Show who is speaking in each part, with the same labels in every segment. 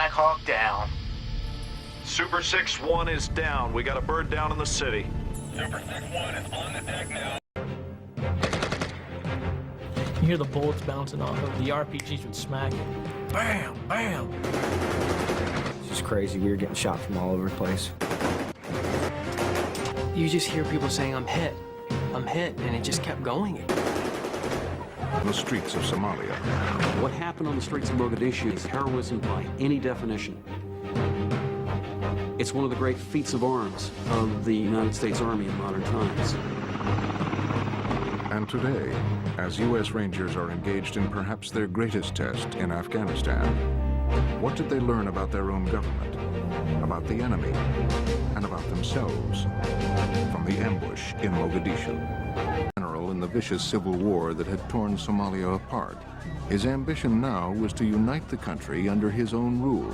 Speaker 1: Black Hawk down.
Speaker 2: Super 6-1 is down. We got a bird down in the city.
Speaker 3: Super 6-1 is on the deck now.
Speaker 4: You hear the bullets bouncing off of the RPGs would smack it. Bam, bam.
Speaker 5: It's just crazy. We were getting shot from all over the place.
Speaker 6: You just hear people saying, I'm hit, and it just kept going.
Speaker 7: The streets of Somalia.
Speaker 8: What happened on the streets of Mogadishu is heroism by any definition. It's one of the great feats of arms of the United States Army in modern times.
Speaker 7: And today, as U.S. Rangers are engaged in perhaps their greatest test in Afghanistan, what did they learn about their own government, about the enemy, and about themselves from the ambush in Mogadishu? General in the vicious civil war that had torn Somalia apart. His ambition now was to unite the country under his own rule.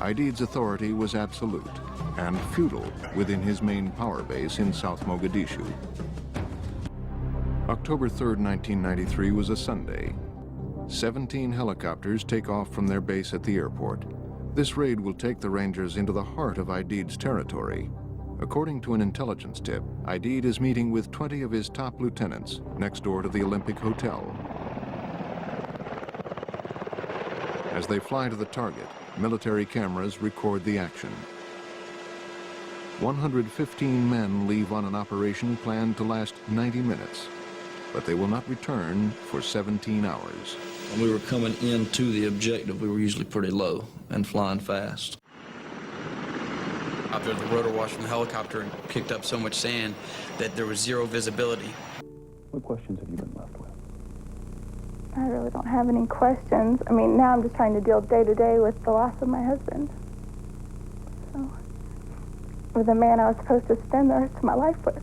Speaker 7: Aidid's authority was absolute and feudal within his main power base in South Mogadishu. October 3rd, 1993 was a Sunday. 17 helicopters take off from their base at the airport. This raid will take the Rangers into the heart of Aidid's territory. According to an intelligence tip, Aidid is meeting with 20 of his top lieutenants next door to the Olympic Hotel. As they fly to the target, military cameras record the action. 115 men leave on an operation planned to last 90 minutes, but they will not return for 17 hours.
Speaker 9: When we were coming into the objective, we were usually pretty low and flying fast. Out there, the rotor wash from the helicopter kicked up so much sand that there was zero visibility.
Speaker 8: What questions have you been left with?
Speaker 10: I really don't have any questions. I mean, now I'm just trying to deal day to day with the loss of my husband. So, with the man I was supposed to spend the rest of my life with.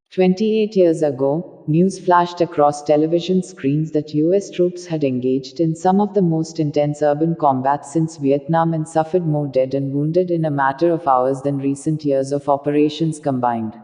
Speaker 11: "28 years ago, news flashed across television screens that U.S. troops had engaged in some of the most intense urban combat since Vietnam and suffered more dead and wounded in a matter of hours than recent years of operations combined.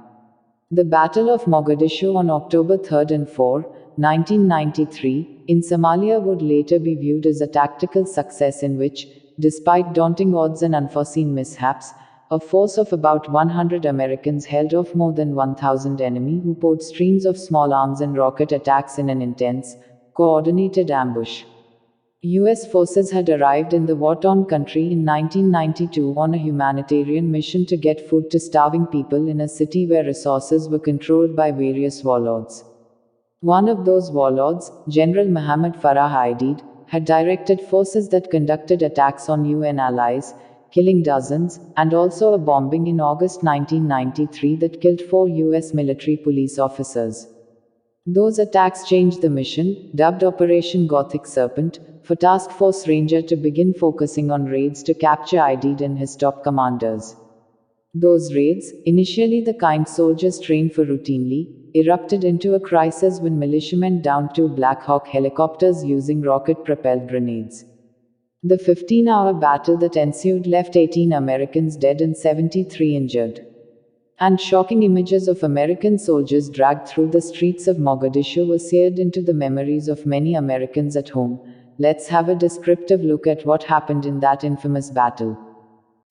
Speaker 11: The Battle of Mogadishu on October 3rd and 4, 1993, in Somalia would later be viewed as a tactical success in which, despite daunting odds and unforeseen mishaps, a force of about 100 Americans held off more than 1,000 enemy who poured streams of small arms and rocket attacks in an intense, coordinated ambush. U.S. forces had arrived in the war-torn country in 1992 on a humanitarian mission to get food to starving people in a city where resources were controlled by various warlords. One of those warlords, General Muhammad Farah Aidid, had directed forces that conducted attacks on UN allies, killing dozens, and also a bombing in August 1993 that killed 4 U.S. military police officers. Those attacks changed the mission, dubbed Operation Gothic Serpent, for Task Force Ranger to begin focusing on raids to capture Aidid and his top commanders. Those raids, initially the kind soldiers trained for routinely, erupted into a crisis when militiamen downed 2 Black Hawk helicopters using rocket-propelled grenades. The 15-hour battle that ensued left 18 Americans dead and 73 injured. And shocking images of American soldiers dragged through the streets of Mogadishu were seared into the memories of many Americans at home. Let's have a descriptive look at what happened in that infamous battle.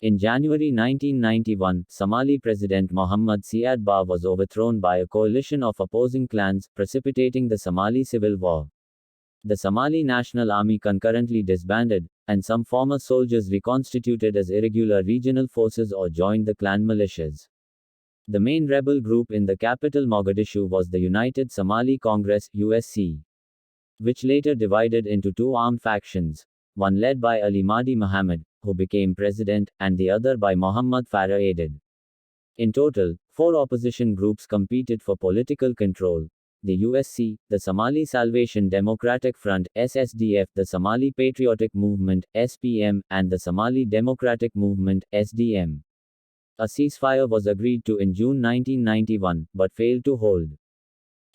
Speaker 12: In January 1991, Somali President Mohammad Siad Barre was overthrown by a coalition of opposing clans, precipitating the Somali Civil War. The Somali National Army concurrently disbanded, and some former soldiers reconstituted as irregular regional forces or joined the clan militias. The main rebel group in the capital Mogadishu was the United Somali Congress (USC), which later divided into 2 armed factions, one led by Ali Mahdi Mohammed, who became president, and the other by Mohammad Farah Aidid. In total, 4 opposition groups competed for political control: the USC, the Somali Salvation Democratic Front (SSDF), the Somali Patriotic Movement (SPM), and the Somali Democratic Movement (SDM). A ceasefire was agreed to in June 1991, but failed to hold.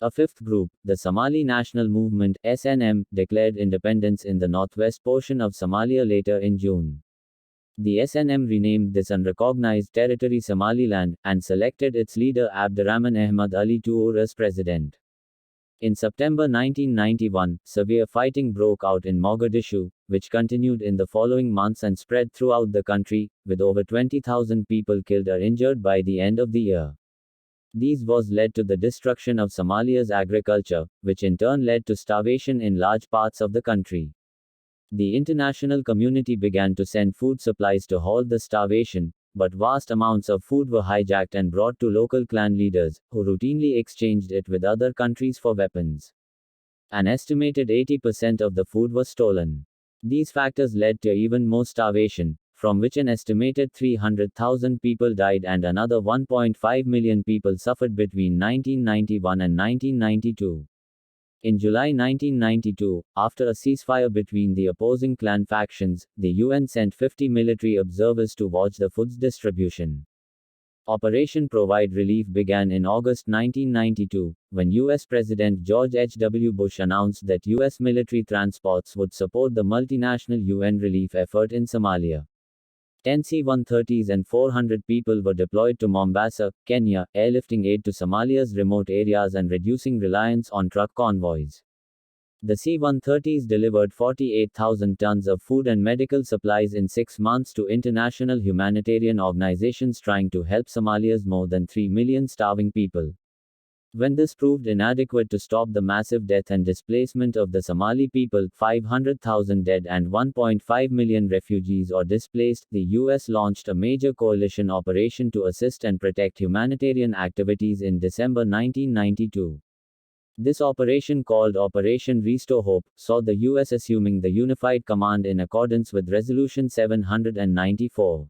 Speaker 12: A 5th group, the Somali National Movement (SNM), declared independence in the northwest portion of Somalia later in June. The SNM renamed this unrecognized territory Somaliland, and selected its leader Abdurrahman Ahmad Ali Toure as president. In September 1991, severe fighting broke out in Mogadishu, which continued in the following months and spread throughout the country, with over 20,000 people killed or injured by the end of the year. These wars led to the destruction of Somalia's agriculture, which in turn led to starvation in large parts of the country. The international community began to send food supplies to halt the starvation, but vast amounts of food were hijacked and brought to local clan leaders, who routinely exchanged it with other countries for weapons. An estimated 80% of the food was stolen. These factors led to even more starvation, from which an estimated 300,000 people died and another 1.5 million people suffered between 1991 and 1992. In July 1992, after a ceasefire between the opposing clan factions, the UN sent 50 military observers to watch the food's distribution. Operation Provide Relief began in August 1992, when US President George H.W. Bush announced that US military transports would support the multinational UN relief effort in Somalia. 10 C-130s and 400 people were deployed to Mombasa, Kenya, airlifting aid to Somalia's remote areas and reducing reliance on truck convoys. The C-130s delivered 48,000 tons of food and medical supplies in 6 months to international humanitarian organizations trying to help Somalia's more than 3 million starving people. When this proved inadequate to stop the massive death and displacement of the Somali people, 500,000 dead and 1.5 million refugees or displaced, the US launched a major coalition operation to assist and protect humanitarian activities in December 1992. This operation, called Operation Restore Hope, saw the US assuming the unified command in accordance with Resolution 794.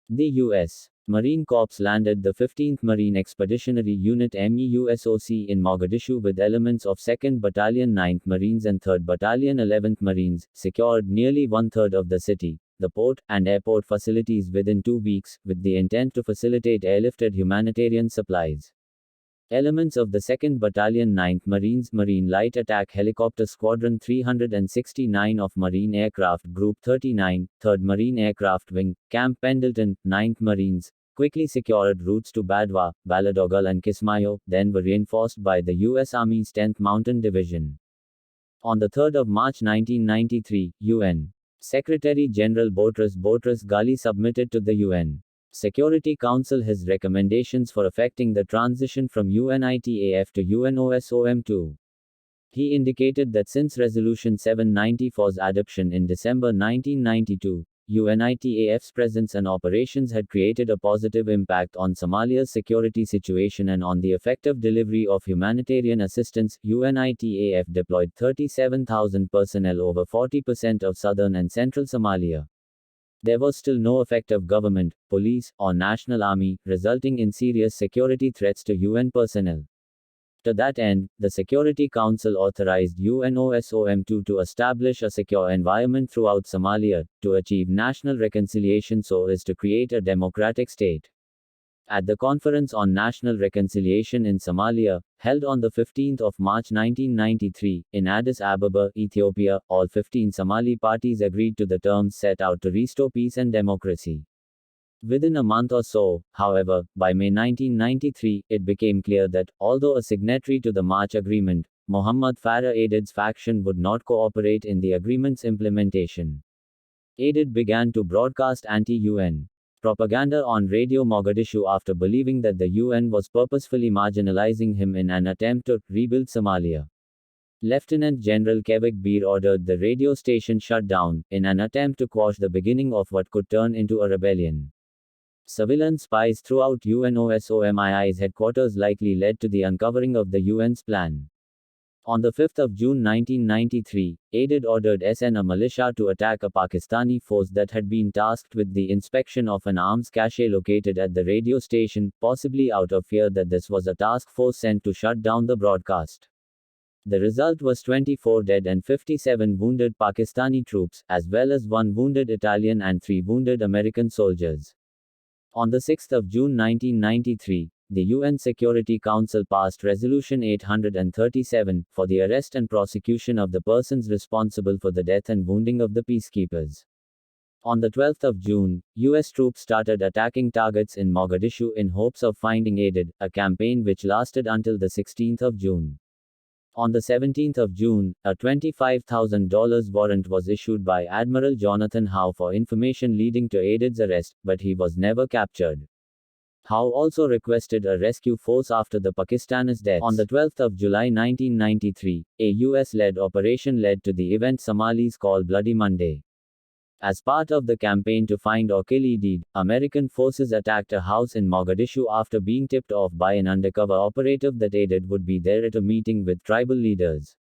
Speaker 12: The U.S. Marine Corps landed the 15th Marine Expeditionary Unit MEUSOC in Mogadishu with elements of 2nd Battalion 9th Marines and 3rd Battalion 11th Marines, secured nearly one-third of the city, the port, and airport facilities within 2 weeks, with the intent to facilitate airlifted humanitarian supplies. Elements of the 2nd Battalion 9th Marines Marine Light Attack Helicopter Squadron 369 of Marine Aircraft Group 39, 3rd Marine Aircraft Wing, Camp Pendleton, 9th Marines, quickly secured routes to Badwa, Baladogal and Kismayo, then were reinforced by the U.S. Army's 10th Mountain Division. On the 3rd of March 1993, UN Secretary General Boutros Ghali submitted to the UN Security Council his recommendations for effecting the transition from UNITAF to UNOSOM2. He indicated that since Resolution 794's adoption in December 1992, UNITAF's presence and operations had created a positive impact on Somalia's security situation and on the effective delivery of humanitarian assistance. UNITAF deployed 37,000 personnel over 40% of southern and central Somalia. There was still no effective government, police, or national army, resulting in serious security threats to UN personnel. To that end, the Security Council authorized UNOSOM2 to establish a secure environment throughout Somalia, to achieve national reconciliation so as to create a democratic state. At the Conference on National Reconciliation in Somalia, held on the 15th of March 1993, in Addis Ababa, Ethiopia, all 15 Somali parties agreed to the terms set out to restore peace and democracy. Within a month or so, however, by May 1993, it became clear that, although a signatory to the March Agreement, Muhammad Farah Aidid's faction would not cooperate in the agreement's implementation. Aidid began to broadcast anti-UN propaganda on Radio Mogadishu after believing that the UN was purposefully marginalizing him in an attempt to rebuild Somalia. Lieutenant General Kevik Bir ordered the radio station shut down, in an attempt to quash the beginning of what could turn into a rebellion. Surveillance spies throughout UNOSOMII's headquarters likely led to the uncovering of the UN's plan. On the 5th of June 1993, Aidid ordered SN a militia to attack a Pakistani force that had been tasked with the inspection of an arms cache located at the radio station, possibly out of fear that this was a task force sent to shut down the broadcast. The result was 24 dead and 57 wounded Pakistani troops, as well as 1 wounded Italian and 3 wounded American soldiers. On the 6th of June 1993, the UN Security Council passed Resolution 837, for the arrest and prosecution of the persons responsible for the death and wounding of the peacekeepers. On the 12th of June, US troops started attacking targets in Mogadishu in hopes of finding Aidid, a campaign which lasted until the 16th of June. On the 17th of June, a $25,000 warrant was issued by Admiral Jonathan Howe for information leading to Aidid's arrest, but he was never captured. Howe also requested a rescue force after the Pakistanis' deaths. On the 12th of July 1993, a US-led operation led to the event Somalis call Bloody Monday. As part of the campaign to find or kill Aidid, American forces attacked a house in Mogadishu after being tipped off by an undercover operative that Aidid would be there at a meeting with tribal leaders.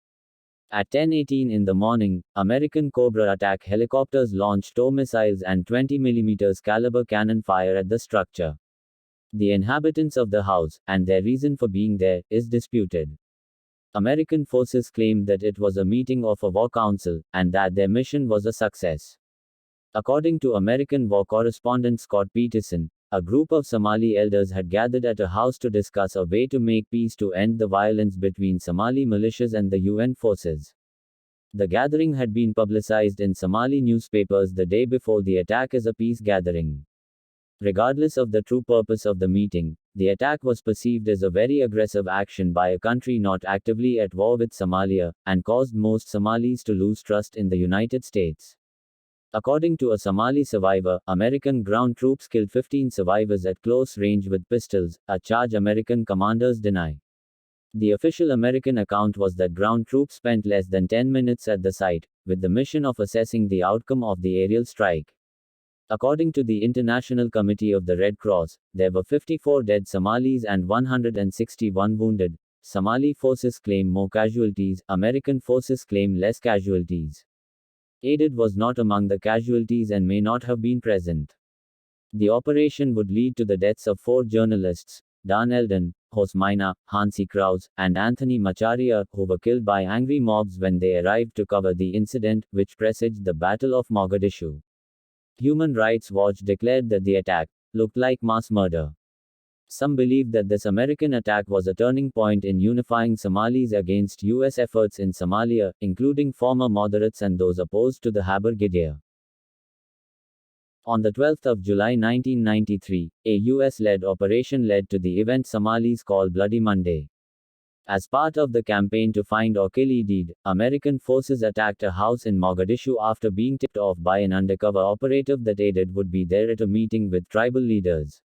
Speaker 12: At 10:18 in the morning, American Cobra attack helicopters launched TOW missiles and 20mm caliber cannon fire at the structure. The inhabitants of the house, and their reason for being there, is disputed. American forces claimed that it was a meeting of a war council, and that their mission was a success. According to American war correspondent Scott Peterson, a group of Somali elders had gathered at a house to discuss a way to make peace to end the violence between Somali militias and the UN forces. The gathering had been publicized in Somali newspapers the day before the attack as a peace gathering. Regardless of the true purpose of the meeting, the attack was perceived as a very aggressive action by a country not actively at war with Somalia, and caused most Somalis to lose trust in the United States. According to a Somali survivor, American ground troops killed 15 survivors at close range with pistols, a charge American commanders deny. The official American account was that ground troops spent less than 10 minutes at the site, with the mission of assessing the outcome of the aerial strike. According to the International Committee of the Red Cross, there were 54 dead Somalis and 161 wounded. Somali forces claim more casualties, American forces claim less casualties. Aidid was not among the casualties and may not have been present. The operation would lead to the deaths of 4 journalists, Dan Eldon, Hosmaina, Hansi Kraus, and Anthony Macharia, who were killed by angry mobs when they arrived to cover the incident, which presaged the Battle of Mogadishu. Human Rights Watch declared that the attack looked like mass murder. Some believe that this American attack was a turning point in unifying Somalis against U.S. efforts in Somalia, including former moderates and those opposed to the Haber Brigade. On the 12th of July 1993, a US-led operation led to the event Somalis call Bloody Monday. As part of the campaign to find or kill Aidid, American forces attacked a house in Mogadishu after being tipped off by an undercover operative that Aidid would be there at a meeting with tribal leaders.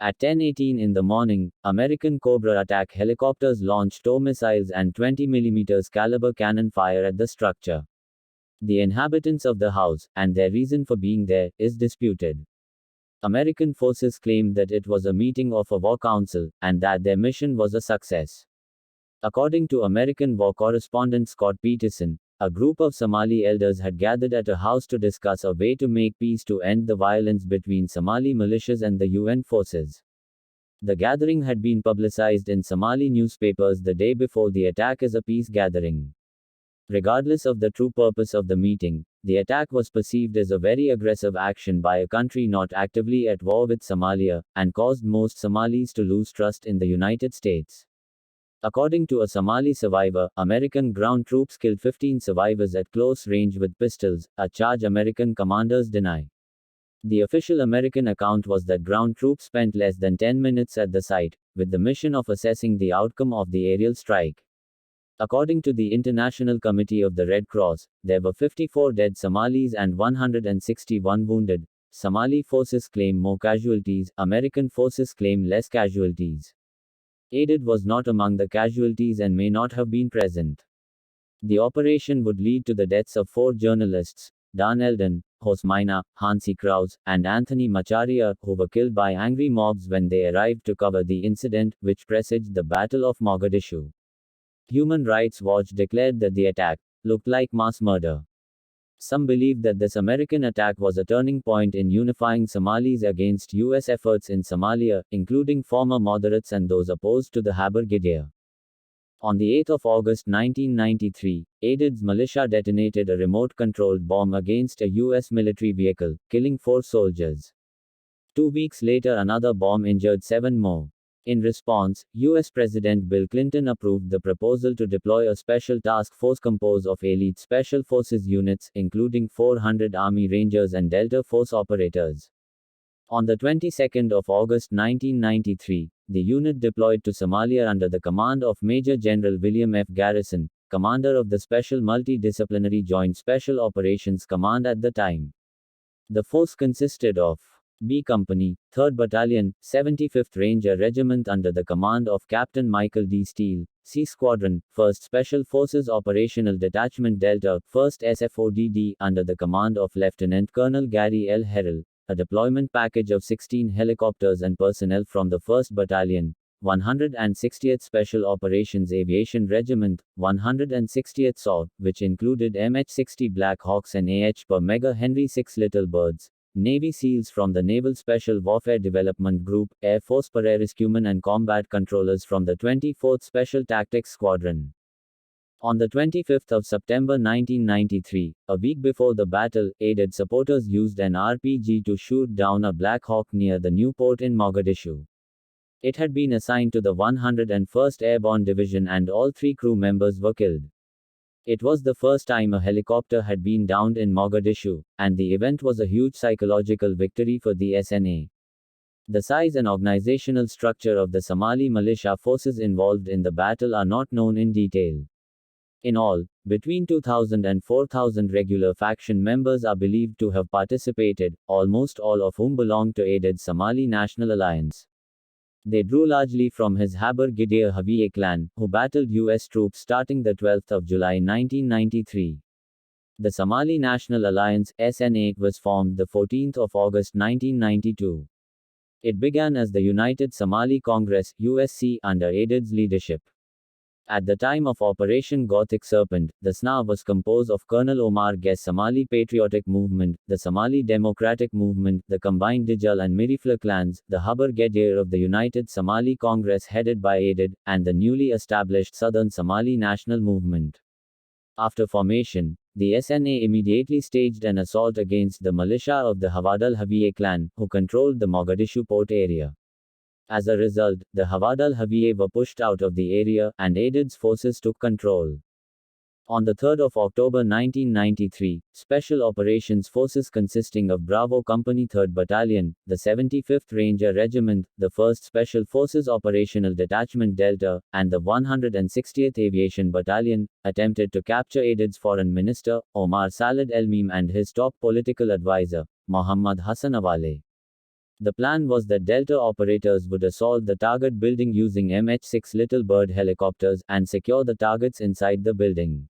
Speaker 12: At 10:18 in the morning, American Cobra attack helicopters launched TOW missiles and 20mm caliber cannon fire at the structure. The inhabitants of the house, and their reason for being there, is disputed. American forces claimed that it was a meeting of a war council, and that their mission was a success. According to American war correspondent Scott Peterson, a group of Somali elders had gathered at a house to discuss a way to make peace to end the violence between Somali militias and the UN forces. The gathering had been publicized in Somali newspapers the day before the attack as a peace gathering. Regardless of the true purpose of the meeting, the attack was perceived as a very aggressive action by a country not actively at war with Somalia, and caused most Somalis to lose trust in the United States. According to a Somali survivor, American ground troops killed 15 survivors at close range with pistols, a charge American commanders deny. The official American account was that ground troops spent less than 10 minutes at the site, with the mission of assessing the outcome of the aerial strike. According to the International Committee of the Red Cross, there were 54 dead Somalis and 161 wounded. Somali forces claim more casualties, American forces claim less casualties. Aidid was not among the casualties and may not have been present. The operation would lead to the deaths of 4 journalists, Dan Eldon, Hosmaina, Hansi Kraus, and Anthony Macharia, who were killed by angry mobs when they arrived to cover the incident, which presaged the Battle of Mogadishu. Human Rights Watch declared that the attack looked like mass murder. Some believe that this American attack was a turning point in unifying Somalis against U.S. efforts in Somalia, including former moderates and those opposed to the Haber Brigade. On the 8th of August 1993, Aidid's militia detonated a remote-controlled bomb against a U.S. military vehicle, killing 4 soldiers. 2 weeks later, another bomb injured 7 more. In response, U.S. President Bill Clinton approved the proposal to deploy a special task force composed of elite special forces units, including 400 Army Rangers and Delta Force operators. On the 22nd of August 1993, the unit deployed to Somalia under the command of Major General William F. Garrison, commander of the Special Multidisciplinary Joint Special Operations Command at the time. The force consisted of B Company, 3rd Battalion, 75th Ranger Regiment under the command of Captain Michael D. Steele, C Squadron, 1st Special Forces Operational Detachment Delta, 1st SFODD under the command of Lieutenant Colonel Gary L. Harrell, a deployment package of 16 helicopters and personnel from the 1st Battalion, 160th Special Operations Aviation Regiment, 160th SOR, which included MH-60 Black Hawks and AH per Mega Henry 6 Little Birds, Navy SEALs from the Naval Special Warfare Development Group, Air Force Pararescuemen and combat controllers from the 24th Special Tactics Squadron. On the 25th of September 1993, a week before the battle, aided supporters used an RPG to shoot down a Black Hawk near the new port in Mogadishu. It had been assigned to the 101st Airborne Division and all 3 crew members were killed. It was the first time a helicopter had been downed in Mogadishu, and the event was a huge psychological victory for the SNA. The size and organizational structure of the Somali militia forces involved in the battle are not known in detail. In all, between 2,000 and 4,000 regular faction members are believed to have participated, almost all of whom belonged to aided Somali National Alliance. They drew largely from his Haber Gideon Hawiye clan, who battled U.S. troops starting the 12th of July 1993. The Somali National Alliance, SNA, was formed the 14th of August 1992. It began as the United Somali Congress, USC, under aided's leadership. At the time of Operation Gothic Serpent, the SNA was composed of Colonel Omar Guess Somali Patriotic Movement, the Somali Democratic Movement, the combined Dijal and Mirifla clans, the Haber Gedir of the United Somali Congress headed by aided, and the newly established Southern Somali National Movement. After formation, the SNA immediately staged an assault against the militia of the Hawadal Hawiye clan, who controlled the Mogadishu port area. As a result, the Hawadal Hawiye were pushed out of the area, and aided's forces took control. On the 3rd of October 1993, Special Operations Forces consisting of Bravo Company 3rd Battalion, the 75th Ranger Regiment, the 1st Special Forces Operational Detachment Delta, and the 160th Aviation Battalion, attempted to capture aided's Foreign Minister, Omar Salad Elmim, and his top political advisor, Muhammad Hassan Awale. The plan was that Delta operators would assault the target building using MH-6 Little Bird helicopters, and secure the targets inside the building.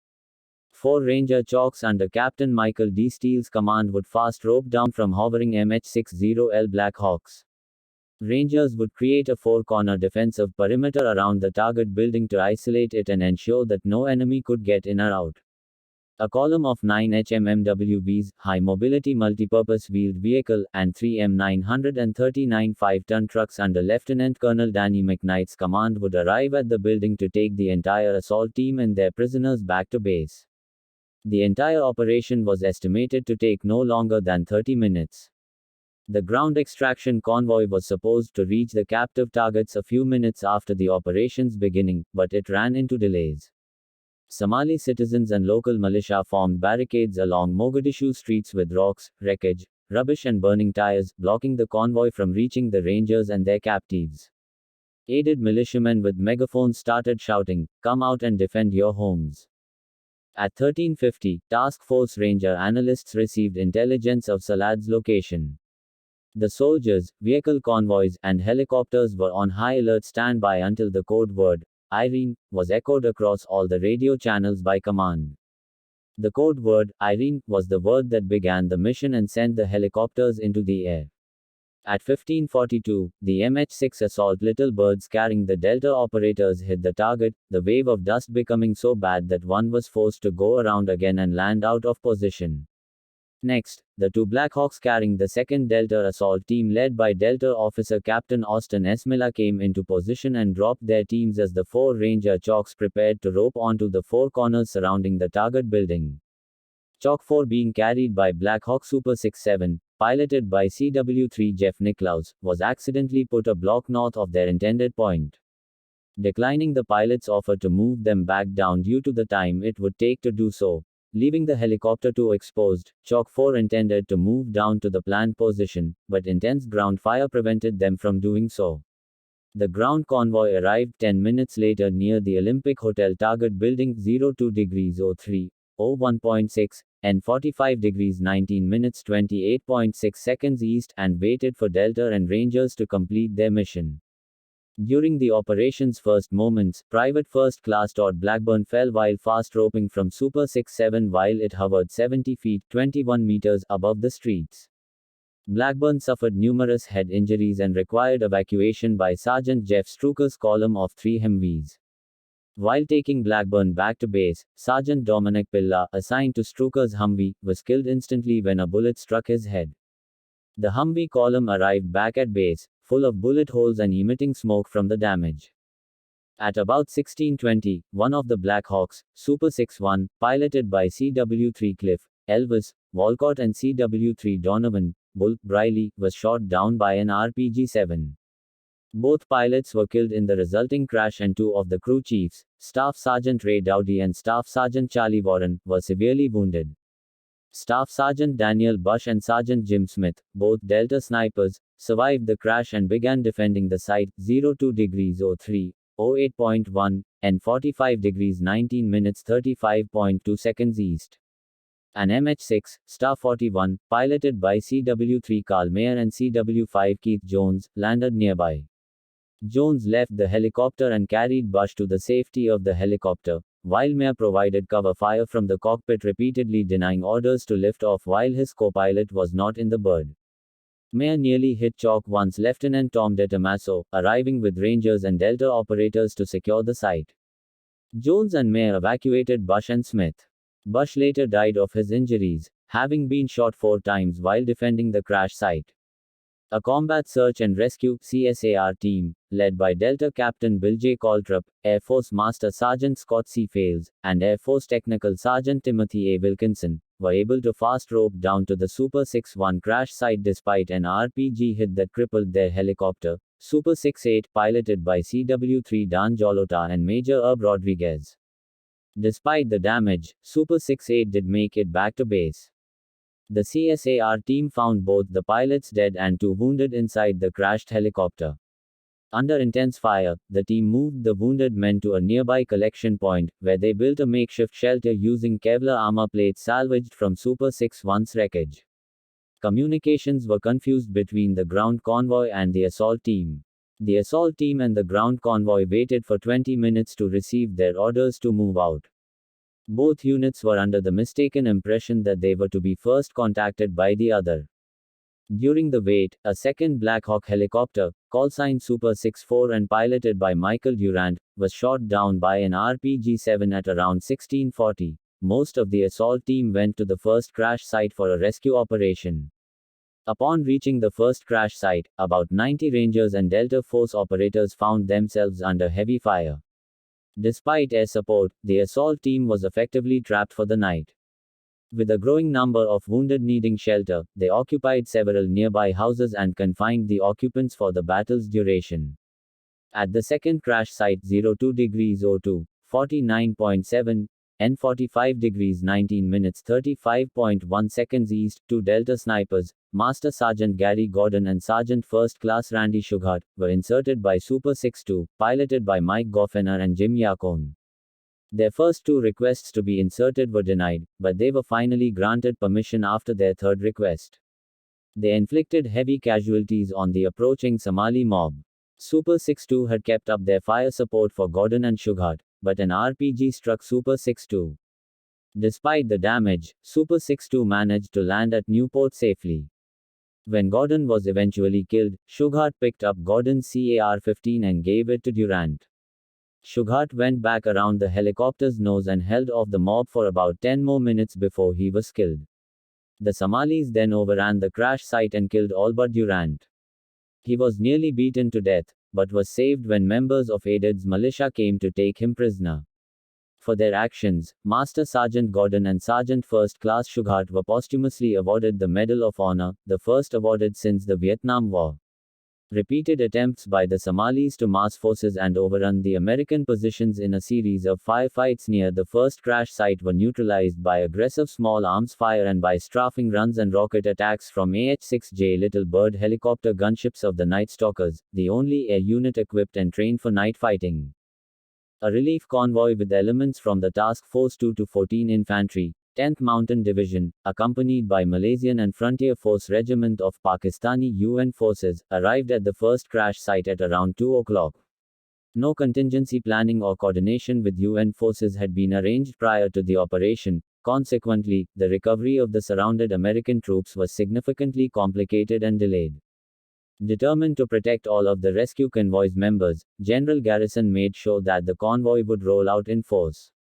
Speaker 12: 4 Ranger Chalks under Captain Michael D. Steele's command would fast rope down from hovering MH-60L Black Hawks. Rangers would create a 4-corner defensive perimeter around the target building to isolate it and ensure that no enemy could get in or out. A column of 9 HMMWVs, High Mobility Multipurpose Wheeled Vehicle, and 3 M939 5-ton trucks under Lieutenant Colonel Danny McKnight's command would arrive at the building to take the entire assault team and their prisoners back to base. The entire operation was estimated to take no longer than 30 minutes. The ground extraction convoy was supposed to reach the captive targets a few minutes after the operation's beginning, but it ran into delays. Somali citizens and local militia formed barricades along Mogadishu streets with rocks, wreckage, rubbish and burning tires, blocking the convoy from reaching the Rangers and their captives. Aided militiamen with megaphones started shouting, "Come out and defend your homes." At 1350, Task Force Ranger analysts received intelligence of Salad's location. The soldiers, vehicle convoys, and helicopters were on high alert standby until the code word, Irene, was echoed across all the radio channels by command. The code word, Irene, was the word that began the mission and sent the helicopters into the air. At 1542, the MH-6 assault Little Birds carrying the Delta operators hit the target, the wave of dust becoming so bad that one was forced to go around again and land out of position. Next, the 2 Black Hawks carrying the 2nd Delta assault team led by Delta officer Captain Austin S. Miller came into position and dropped their teams as the 4 Ranger Chalks prepared to rope onto the 4 corners surrounding the target building. Chalk 4 being carried by Black Hawk Super 6-7, piloted by CW-3 Jeff Nicklaus, was accidentally put a block north of their intended point. Declining the pilot's offer to move them back down due to the time it would take to do so, leaving the helicopter too exposed, Chalk 4 intended to move down to the planned position, but intense ground fire prevented them from doing so. The ground convoy arrived 10 minutes later near the Olympic Hotel target building 02 degrees 03, 01.6, and 45 degrees 19 minutes 28.6 seconds east and waited for Delta and Rangers to complete their mission. During the operation's first moments, Private First Class Todd Blackburn fell while fast roping from Super 67 while it hovered 70 feet 21 meters above the streets. Blackburn suffered numerous head injuries and required evacuation by Sergeant Jeff Strucker's column of 3 Humvees. While taking Blackburn back to base, Sergeant Dominic Pilla, assigned to Strucker's Humvee, was killed instantly when a bullet struck his head. The Humvee column arrived back at base, full of bullet holes and emitting smoke from the damage. At about 16:20, one of the Black Hawks, Super 61, piloted by CW3 Cliff, Elvis, Walcott and CW3 Donovan, Bull, Briley, was shot down by an RPG-7. Both pilots were killed in the resulting crash and 2 of the crew chiefs, Staff Sergeant Ray Dowdy and Staff Sergeant Charlie Warren, were severely wounded. Staff Sergeant Daniel Bush and Sergeant Jim Smith, both Delta snipers, survived the crash and began defending the site 02 degrees 03, 08.1, and 45 degrees 19 minutes 35.2 seconds east. An MH-6, Star 41, piloted by CW3 Carl Mayer and CW5 Keith Jones, landed nearby. Jones left the helicopter and carried Bush to the safety of the helicopter, while Mayer provided cover fire from the cockpit, repeatedly denying orders to lift off while his co-pilot was not in the bird. Mayer nearly hit chalk once Lieutenant Tom DeTomaso, arriving with Rangers and Delta operators to secure the site. Jones and Mayer evacuated Bush and Smith. Bush later died of his injuries, having been shot 4 times while defending the crash site. A combat search and rescue (CSAR) team, led by Delta Captain Bill J. Caltrup, Air Force Master Sergeant Scott C. Fales, and Air Force Technical Sergeant Timothy A. Wilkinson, were able to fast rope down to the Super 61 crash site despite an RPG hit that crippled their helicopter, Super 68, piloted by CW3 Dan Jolota and Major Herb Rodriguez. Despite the damage, Super 68 did make it back to base. The CSAR team found both the pilots dead and 2 wounded inside the crashed helicopter. Under intense fire, the team moved the wounded men to a nearby collection point, where they built a makeshift shelter using Kevlar armor plates salvaged from Super 61's wreckage. Communications were confused between the ground convoy and the assault team. The assault team and the ground convoy waited for 20 minutes to receive their orders to move out. Both units were under the mistaken impression that they were to be first contacted by the other. During the wait, a second Black Hawk helicopter, callsign Super 64 and piloted by Michael Durant, was shot down by an RPG-7 at around 16:40. Most of the assault team went to the first crash site for a rescue operation. Upon reaching the first crash site, about 90 Rangers and Delta Force operators found themselves under heavy fire. Despite air support, the assault team was effectively trapped for the night. With a growing number of wounded needing shelter, they occupied several nearby houses and confined the occupants for the battle's duration. At the second crash site 02 degrees 02, 49.7, and 45 degrees 19 minutes 35.1 seconds east, 2 Delta snipers, Master Sergeant Gary Gordon and Sergeant First Class Randy Shughart, were inserted by Super 62, piloted by Mike Goffener and Jim Yacone. Their first 2 requests to be inserted were denied, but they were finally granted permission after their third request. They inflicted heavy casualties on the approaching Somali mob. Super 62 had kept up their fire support for Gordon and Shughart, but an RPG struck Super 62. Despite the damage, Super 62 managed to land at Newport safely. When Gordon was eventually killed, Shughart picked up Gordon's CAR-15 and gave it to Durant. Shughart went back around the helicopter's nose and held off the mob for about 10 more minutes before he was killed. The Somalis then overran the crash site and killed all but Durant. He was nearly beaten to death, but was saved when members of Aided's militia came to take him prisoner. For their actions, Master Sergeant Gordon and Sergeant First Class Shughart were posthumously awarded the Medal of Honor, the first awarded since the Vietnam War. Repeated attempts by the Somalis to mass forces and overrun the American positions in a series of firefights near the first crash site were neutralized by aggressive small arms fire and by strafing runs and rocket attacks from AH-6J Little Bird helicopter gunships of the Night Stalkers, the only air unit equipped and trained for night fighting. A relief convoy with elements from the Task Force 2 to 14 Infantry, 10th Mountain Division, accompanied by Malaysian and Frontier Force Regiment of Pakistani UN forces, arrived at the first crash site at around 2 o'clock. No contingency planning or coordination with UN forces had been arranged prior to the operation. Consequently, the recovery of the surrounded American troops was significantly complicated and delayed. Determined to protect all of the rescue convoy's members, General Garrison made sure that the convoy would roll out in force.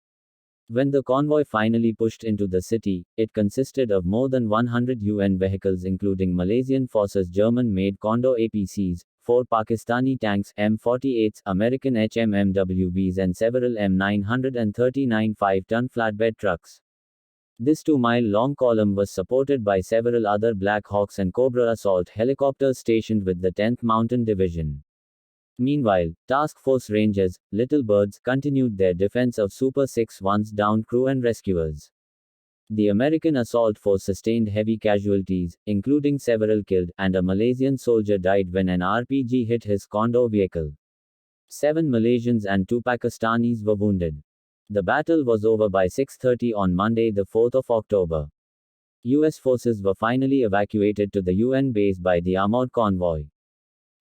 Speaker 12: When the convoy finally pushed into the city, it consisted of more than 100 UN vehicles including Malaysian Forces German-made Condor APCs, 4 Pakistani tanks, M48s, American HMMWVs and several M939 5-ton flatbed trucks. This 2-mile-long column was supported by several other Black Hawks and Cobra assault helicopters stationed with the 10th Mountain Division. Meanwhile, Task Force Rangers, Little Birds, continued their defense of Super 6's downed crew and rescuers. The American assault force sustained heavy casualties, including several killed, and a Malaysian soldier died when an RPG hit his Condor vehicle. 7 Malaysians and 2 Pakistanis were wounded. The battle was over by 6:30 on Monday, the 4th of October. US forces were finally evacuated to the UN base by the armored convoy.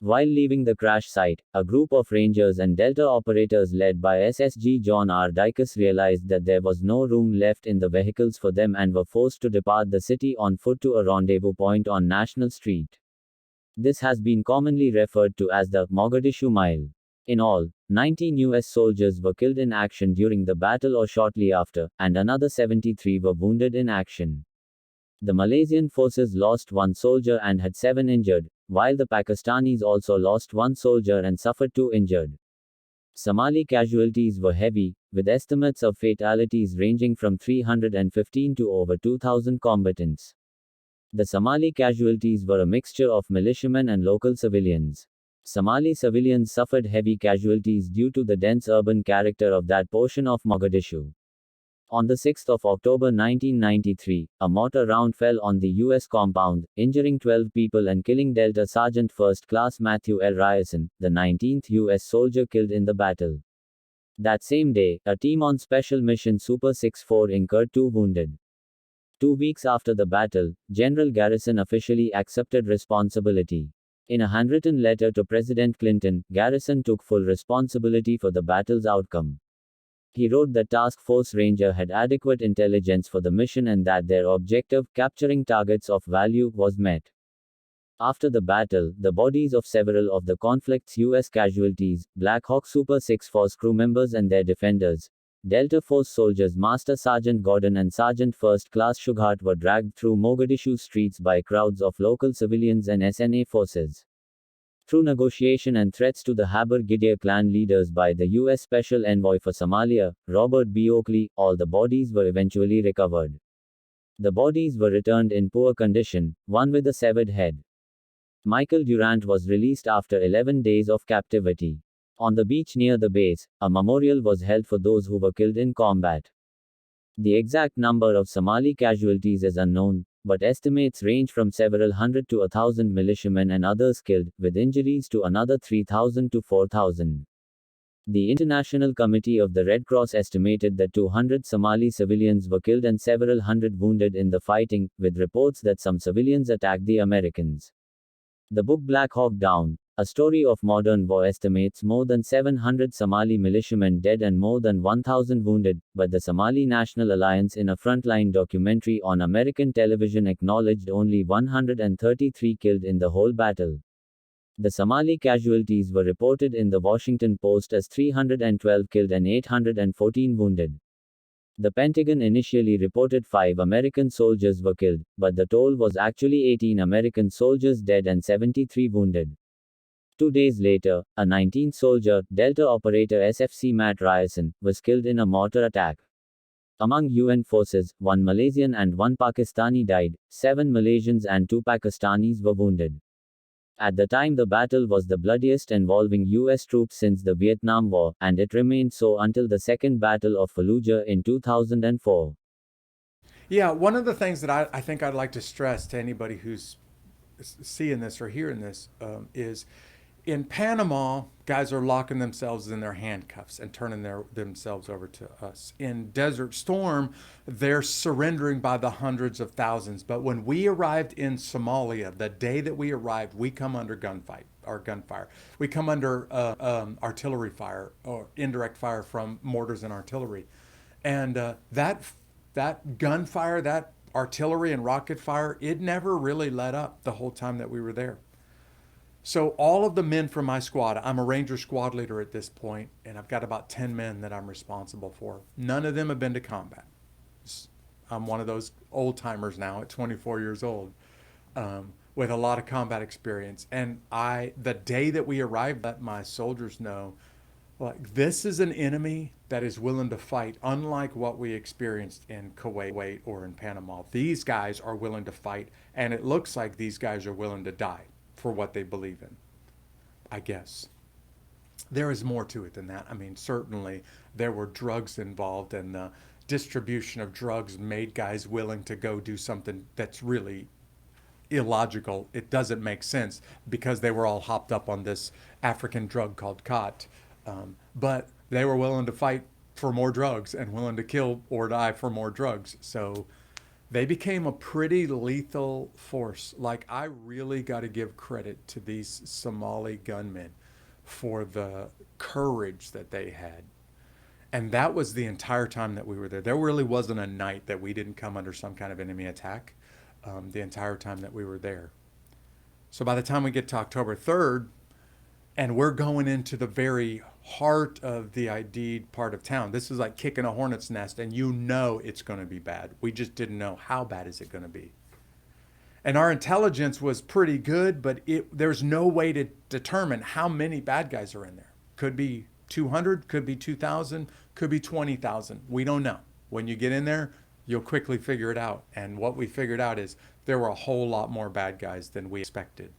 Speaker 12: While leaving the crash site, a group of Rangers and Delta operators led by SSG John R. Dicus realized that there was no room left in the vehicles for them and were forced to depart the city on foot to a rendezvous point on National Street. This has been commonly referred to as the Mogadishu Mile. In all, 19 US soldiers were killed in action during the battle or shortly after, and another 73 were wounded in action. The Malaysian forces lost 1 soldier and had 7 injured, while the Pakistanis also lost 1 soldier and suffered 2 injured. Somali casualties were heavy, with estimates of fatalities ranging from 315 to over 2,000 combatants. The Somali casualties were a mixture of militiamen and local civilians. Somali civilians suffered heavy casualties due to the dense urban character of that portion of Mogadishu. On the 6th of October 1993, a mortar round fell on the U.S. compound, injuring 12 people and killing Delta Sergeant First Class Matthew L. Ryerson, the 19th U.S. soldier killed in the battle. That same day, a team on Special Mission Super 6-4 incurred 2 wounded. 2 weeks after the battle, General Garrison officially accepted responsibility. In a handwritten letter to President Clinton, Garrison took full responsibility for the battle's outcome. He wrote that Task Force Ranger had adequate intelligence for the mission and that their objective, capturing targets of value, was met. After the battle, the bodies of several of the conflict's U.S. casualties, Black Hawk Super 6 Force crew members and their defenders, Delta Force soldiers Master Sergeant Gordon and Sergeant First Class Shughart were dragged through Mogadishu streets by crowds of local civilians and SNA forces. Through negotiation and threats to the Haber Gideon clan leaders by the U.S. Special Envoy for Somalia, Robert B. Oakley, all the bodies were eventually recovered. The bodies were returned in poor condition, one with a severed head. Michael Durant was released after 11 days of captivity. On the beach near the base, a memorial was held for those who were killed in combat. The exact number of Somali casualties is unknown, but estimates range from several hundred to 1,000 militiamen and others killed, with injuries to another 3,000 to 4,000. The International Committee of the Red Cross estimated that 200 Somali civilians were killed and several hundred wounded in the fighting, with reports that some civilians attacked the Americans. The book Black Hawk Down, A Story of Modern War estimates more than 700 Somali militiamen dead and more than 1,000 wounded, but the Somali National Alliance in a frontline documentary on American television acknowledged only 133 killed in the whole battle. The Somali casualties were reported in the Washington Post as 312 killed and 814 wounded. The Pentagon initially reported 5 American soldiers were killed, but the toll was actually 18 American soldiers dead and 73 wounded. 2 days later, a 19th soldier, Delta operator SFC Matt Ryerson, was killed in a mortar attack. Among UN forces, 1 Malaysian and 1 Pakistani died, 7 Malaysians and 2 Pakistanis were wounded. At the time, the battle was the bloodiest involving US troops since the Vietnam War, and it remained so until the Second Battle of Fallujah in 2004.
Speaker 1: Yeah, one of the things that I think I'd like to stress to anybody who's seeing this or hearing this is in Panama, guys are locking themselves in their handcuffs and turning themselves over to us. In Desert Storm, they're surrendering by the hundreds of thousands. But when we arrived in Somalia, the day that we arrived, we come under gunfire. We come under artillery fire or indirect fire from mortars and artillery. And that gunfire, that artillery and rocket fire, it never really let up the whole time that we were there. So all of the men from my squad, I'm a Ranger squad leader at this point, and I've got about 10 men that I'm responsible for. None of them have been to combat. I'm one of those old timers now at 24 years old with a lot of combat experience. And the day that we arrived, let my soldiers know, like, this is an enemy that is willing to fight, unlike what we experienced in Kuwait or in Panama. These guys are willing to fight, and it looks like these guys are willing to die for what they believe in, I guess. There is more to it than that. I mean, certainly there were drugs involved, and the distribution of drugs made guys willing to go do something that's really illogical. It doesn't make sense because they were all hopped up on this African drug called khat. But they were willing to fight for more drugs and willing to kill or die for more drugs. So they became a pretty lethal force. Like, I really got to give credit to these Somali gunmen for the courage that they had. And that was the entire time that we were there. There really wasn't a night that we didn't come under some kind of enemy attack the entire time that we were there. So by the time we get to October 3rd, and we're going into the very heart of the ID'd part of town. This is like kicking a hornet's nest, and you know it's going to be bad. We just didn't know how bad is it going to be. And our intelligence was pretty good, but there's no way to determine how many bad guys are in there. Could be 200, could be 2,000, could be 20,000. We don't know. When you get in there, you'll quickly figure it out. And what we figured out is there were a whole lot more bad guys than we expected.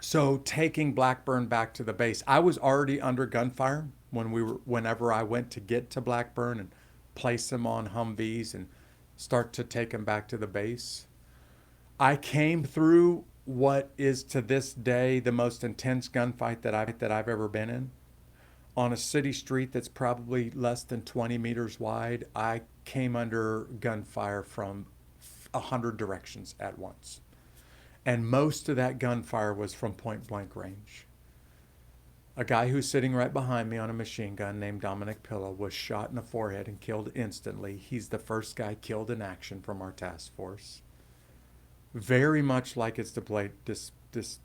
Speaker 1: So taking Blackburn back to the base, I was already under gunfire whenever I went to get to Blackburn and place him on Humvees and start to take him back to the base. I came through what is to this day the most intense gunfight that I've ever been in. On a city street that's probably less than 20 meters wide, I came under gunfire from 100 directions at once. And most of that gunfire was from point blank range. A guy who's sitting right behind me on a machine gun named Dominic Pilla was shot in the forehead and killed instantly. He's the first guy killed in action from our task force. Very much like it's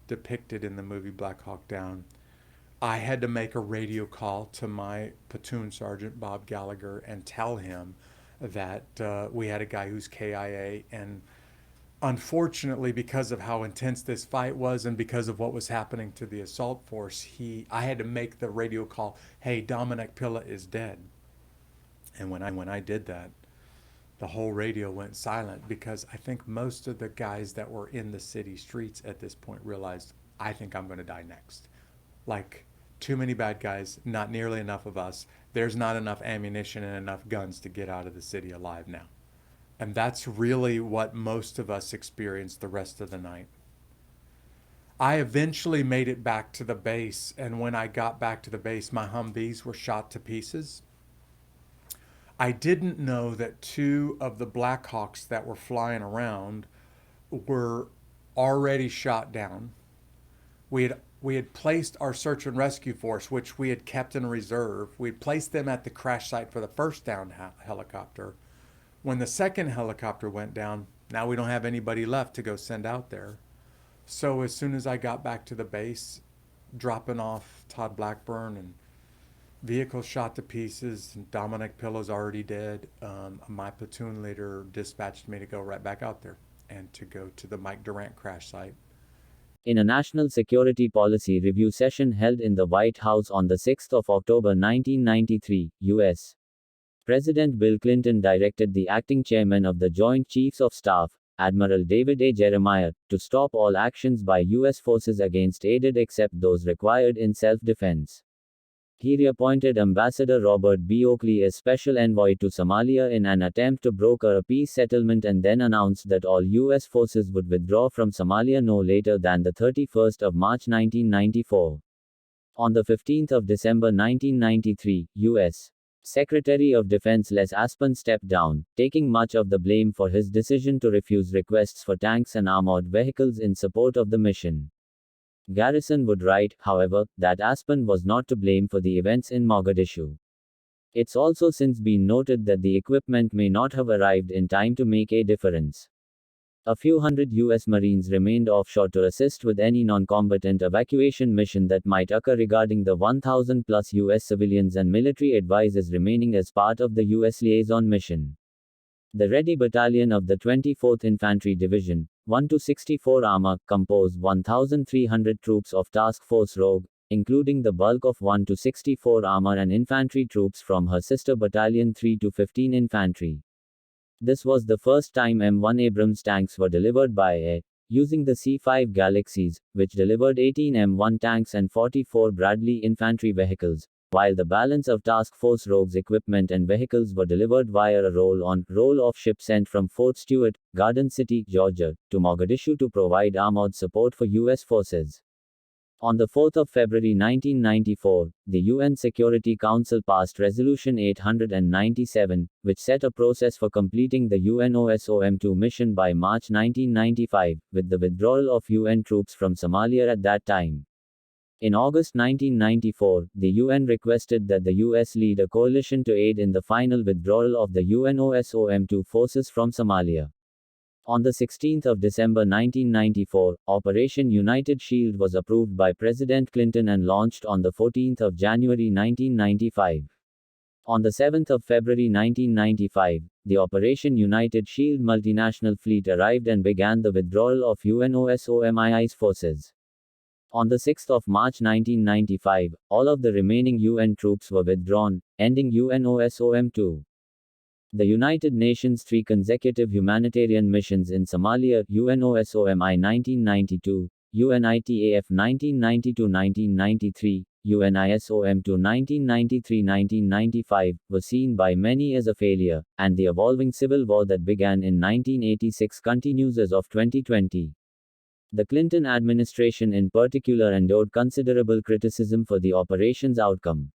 Speaker 1: depicted in the movie Black Hawk Down. I had to make a radio call to my platoon sergeant, Bob Gallagher, and tell him that we had a guy who's KIA, and unfortunately, because of how intense this fight was and because of what was happening to the assault force, I had to make the radio call, hey, Dominic Pilla is dead. And when I did that, the whole radio went silent, because I think most of the guys that were in the city streets at this point realized, I think I'm going to die next. Like, too many bad guys, not nearly enough of us. There's not enough ammunition and enough guns to get out of the city alive now. And that's really what most of us experienced the rest of the night. I eventually made it back to the base, and when I got back to the base, my Humvees were shot to pieces. I didn't know that 2 of the Black Hawks that were flying around were already shot down. We had placed our search and rescue force, which we had kept in reserve. We had placed them at the crash site for the first downed helicopter. When the second helicopter went down, now we don't have anybody left to go send out there. So as soon as I got back to the base, dropping off Todd Blackburn, and vehicle shot to pieces, and Dominic Pilla's already dead, my platoon leader dispatched me to go right back out there and to go to the Mike Durant crash site.
Speaker 12: In a national security policy review session held in the White House on the 6th of October 1993, U.S. President Bill Clinton directed the acting chairman of the Joint Chiefs of Staff, Admiral David A. Jeremiah, to stop all actions by U.S. forces against aided except those required in self-defense. He reappointed Ambassador Robert B. Oakley as special envoy to Somalia in an attempt to broker a peace settlement and then announced that all U.S. forces would withdraw from Somalia no later than the 31st of March 1994. On the 15th of December 1993, U.S. Secretary of Defense Les Aspin stepped down, taking much of the blame for his decision to refuse requests for tanks and armored vehicles in support of the mission. Garrison would write, however, that Aspin was not to blame for the events in Mogadishu. It's also since been noted that the equipment may not have arrived in time to make a difference. A few hundred U.S. Marines remained offshore to assist with any non-combatant evacuation mission that might occur regarding the 1,000-plus U.S. civilians and military advisors remaining as part of the U.S. liaison mission. The Ready Battalion of the 24th Infantry Division, 1-64 Armor, composed 1,300 troops of Task Force Rogue, including the bulk of 1-64 Armor and infantry troops from her sister battalion 3-15 Infantry. This was the first time M1 Abrams tanks were delivered by air, using the C-5 Galaxies, which delivered 18 M1 tanks and 44 Bradley infantry vehicles, while the balance of Task Force Rogue's equipment and vehicles were delivered via a roll-on, roll-off ship sent from Fort Stewart, Garden City, Georgia, to Mogadishu to provide armored support for U.S. forces. On the 4th of February 1994, the UN Security Council passed Resolution 897, which set a process for completing the UNOSOM-2 mission by March 1995, with the withdrawal of UN troops from Somalia at that time. In August 1994, the UN requested that the US lead a coalition to aid in the final withdrawal of the UNOSOM-2 forces from Somalia. On the 16th of December 1994, Operation United Shield was approved by President Clinton and launched on the 14th of January 1995. On the 7th of February 1995, the Operation United Shield multinational fleet arrived and began the withdrawal of UNOSOMI's forces. On the 6th of March 1995, all of the remaining UN troops were withdrawn, ending UNOSOM-2. The United Nations' 3 consecutive humanitarian missions in Somalia, UNOSOMI 1992, UNITAF 1990-1993, UNISOM-2 1993-1995, were seen by many as a failure, and the evolving civil war that began in 1986 continues as of 2020. The Clinton administration in particular endured considerable criticism for the operation's outcome.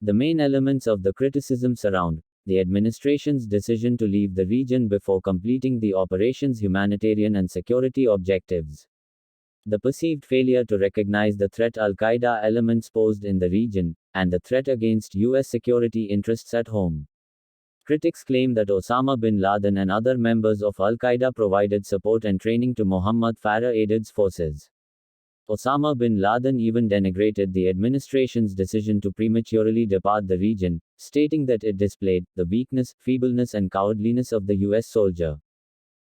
Speaker 12: The main elements of the criticism surround the administration's decision to leave the region before completing the operation's humanitarian and security objectives, the perceived failure to recognize the threat Al-Qaeda elements posed in the region, and the threat against U.S. security interests at home. Critics claim that Osama bin Laden and other members of Al-Qaeda provided support and training to Muhammad Farah-aided's forces. Osama bin Laden even denigrated the administration's decision to prematurely depart the region, stating that it displayed the weakness, feebleness and cowardliness of the U.S. soldier.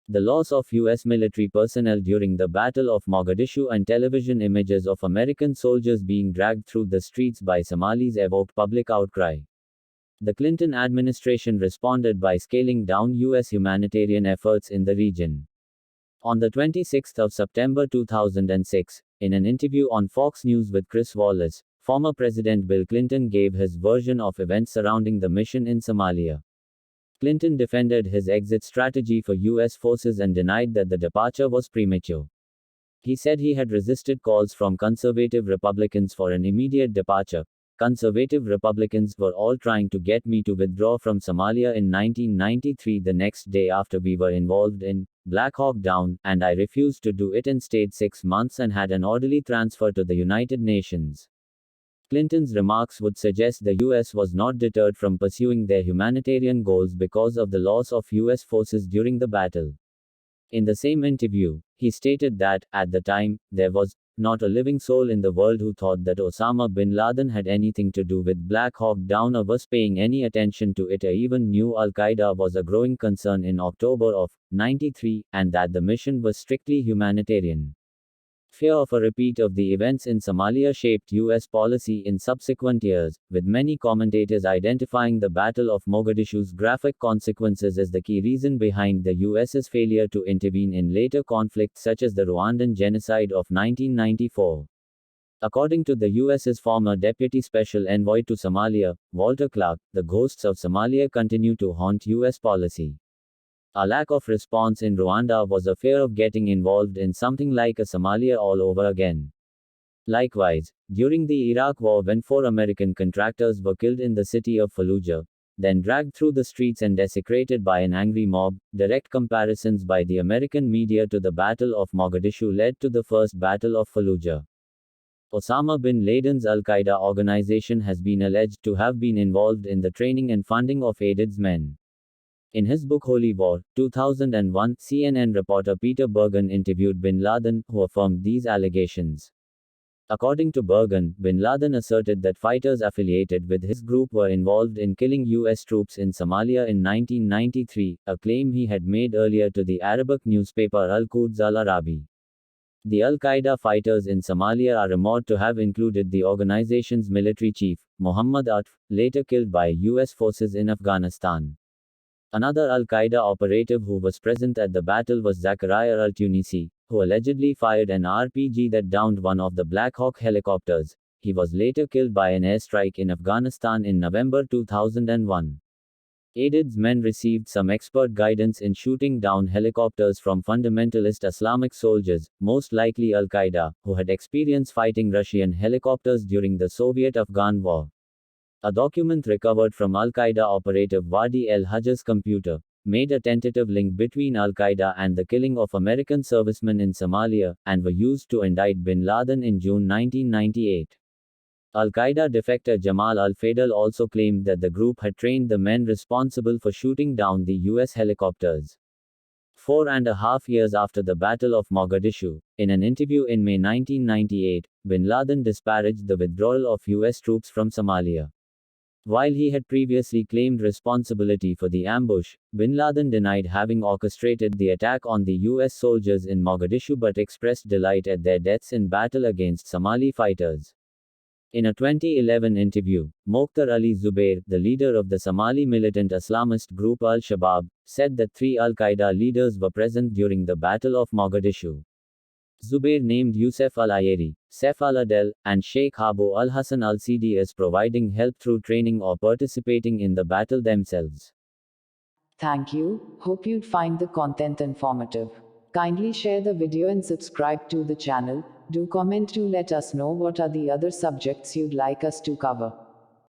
Speaker 12: The loss of U.S. military personnel during the Battle of Mogadishu and television images of American soldiers being dragged through the streets by Somalis evoked public outcry. The Clinton administration responded by scaling down U.S. humanitarian efforts in the region. On the 26th of September 2006, in an interview on Fox News with Chris Wallace, former President Bill Clinton gave his version of events surrounding the mission in Somalia. Clinton defended his exit strategy for U.S. forces and denied that the departure was premature. He said he had resisted calls from conservative Republicans for an immediate departure. Conservative Republicans were all trying to get me to withdraw from Somalia in 1993 the next day after we were involved in Black Hawk Down, and I refused to do it and stayed 6 months and had an orderly transfer to the United Nations. Clinton's remarks would suggest the U.S. was not deterred from pursuing their humanitarian goals because of the loss of U.S. forces during the battle. In the same interview, he stated that, at the time, there was not a living soul in the world who thought that Osama bin Laden had anything to do with Black Hawk Down or was paying any attention to it or even knew Al-Qaeda was a growing concern in October of 93, and that the mission was strictly humanitarian. Fear of a repeat of the events in Somalia shaped U.S. policy in subsequent years, with many commentators identifying the Battle of Mogadishu's graphic consequences as the key reason behind the U.S.'s failure to intervene in later conflicts such as the Rwandan genocide of 1994. According to the U.S.'s former Deputy Special Envoy to Somalia, Walter Clark, the ghosts of Somalia continue to haunt U.S. policy. A lack of response in Rwanda was a fear of getting involved in something like a Somalia all over again. Likewise, during the Iraq War, when 4 American contractors were killed in the city of Fallujah, then dragged through the streets and desecrated by an angry mob, direct comparisons by the American media to the Battle of Mogadishu led to the First Battle of Fallujah. Osama bin Laden's Al-Qaeda organization has been alleged to have been involved in the training and funding of Aidid's men. In his book Holy War, 2001, CNN reporter Peter Bergen interviewed bin Laden, who affirmed these allegations. According to Bergen, bin Laden asserted that fighters affiliated with his group were involved in killing U.S. troops in Somalia in 1993, a claim he had made earlier to the Arabic newspaper Al-Quds Al-Arabi. The Al-Qaeda fighters in Somalia are rumored to have included the organization's military chief, Mohammed Atf, later killed by U.S. forces in Afghanistan. Another Al-Qaeda operative who was present at the battle was Zakaria al-Tunisi, who allegedly fired an RPG that downed one of the Black Hawk helicopters. He was later killed by an airstrike in Afghanistan in November 2001. Aidid's men received some expert guidance in shooting down helicopters from fundamentalist Islamic soldiers, most likely Al-Qaeda, who had experience fighting Russian helicopters during the Soviet-Afghan War. A document recovered from Al-Qaeda operative Wadi el-Hajj's computer made a tentative link between Al-Qaeda and the killing of American servicemen in Somalia, and were used to indict bin Laden in June 1998. Al-Qaeda defector Jamal al-Fadl also claimed that the group had trained the men responsible for shooting down the U.S. helicopters. 4.5 years after the Battle of Mogadishu, in an interview in May 1998, bin Laden disparaged the withdrawal of U.S. troops from Somalia. While he had previously claimed responsibility for the ambush, bin Laden denied having orchestrated the attack on the U.S. soldiers in Mogadishu but expressed delight at their deaths in battle against Somali fighters. In a 2011 interview, Mokhtar Ali Zubair, the leader of the Somali militant Islamist group Al-Shabaab, said that 3 Al-Qaeda leaders were present during the Battle of Mogadishu. Zubair named Yusuf al-Ayeri, Saif al-Adel, and Sheikh Habo al-Hassan al-Sidi as providing help through training or participating in the battle themselves.
Speaker 11: Thank you. Hope you'd find the content informative. Kindly share the video and subscribe to the channel. Do comment to let us know what are the other subjects you'd like us to cover.